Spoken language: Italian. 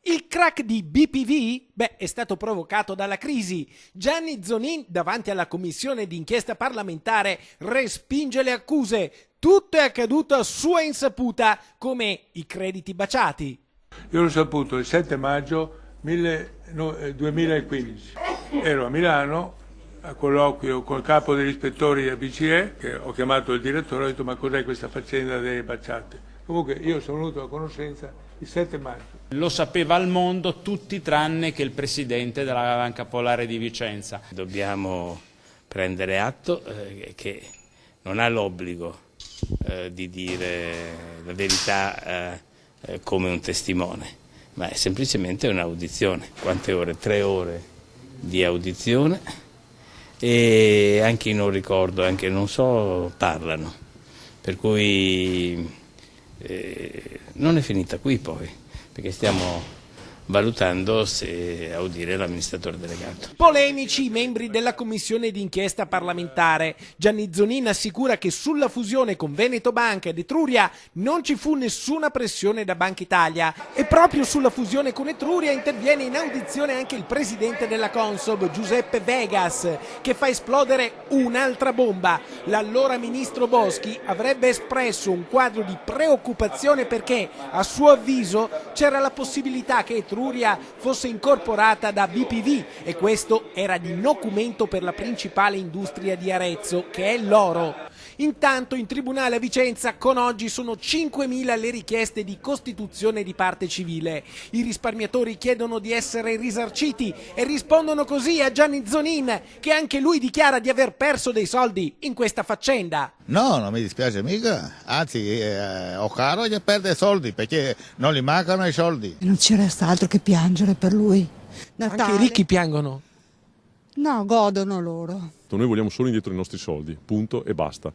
Il crack di BPV? Beh, è stato provocato dalla crisi. Gianni Zonin, davanti alla commissione d'inchiesta parlamentare, respinge le accuse. Tutto è accaduto a sua insaputa, come i crediti baciati. Io l'ho saputo il 7 maggio 2015. Ero a Milano a colloquio col capo degli ispettori della BCE, che ho chiamato il direttore e ho detto: ma cos'è questa faccenda delle baciate? Comunque io sono venuto a conoscenza il 7 maggio. Lo sapeva al mondo tutti tranne che il presidente della Banca Popolare di Vicenza. Dobbiamo prendere atto che non ha l'obbligo di dire la verità come un testimone, ma è semplicemente un'audizione. Quante ore? 3 ore di audizione e anche i non ricordo, anche non so, parlano. Per cui non è finita qui poi, perché stiamo valutando se audire l'amministratore delegato. Polemici i membri della commissione d'inchiesta parlamentare. Gianni Zonin assicura che sulla fusione con Veneto Banca ed Etruria non ci fu nessuna pressione da Banca Italia e proprio sulla fusione con Etruria interviene in audizione anche il presidente della Consob, Giuseppe Vegas, che fa esplodere un'altra bomba. L'allora ministro Boschi avrebbe espresso un quadro di preoccupazione perché, a suo avviso, c'era la possibilità che Etruria fosse incorporata da BPV e questo era di nocumento per la principale industria di Arezzo, che è l'oro. Intanto in tribunale a Vicenza con oggi sono 5.000 le richieste di costituzione di parte civile. I risparmiatori chiedono di essere risarciti e rispondono così a Gianni Zonin, che anche lui dichiara di aver perso dei soldi in questa faccenda. No, non mi dispiace mica, anzi ho caro di perdere soldi perché non gli mancano i soldi. Non ci resta altro che piangere per lui. Natale. Anche i ricchi piangono. No, godono loro. Noi vogliamo solo indietro i nostri soldi, punto e basta.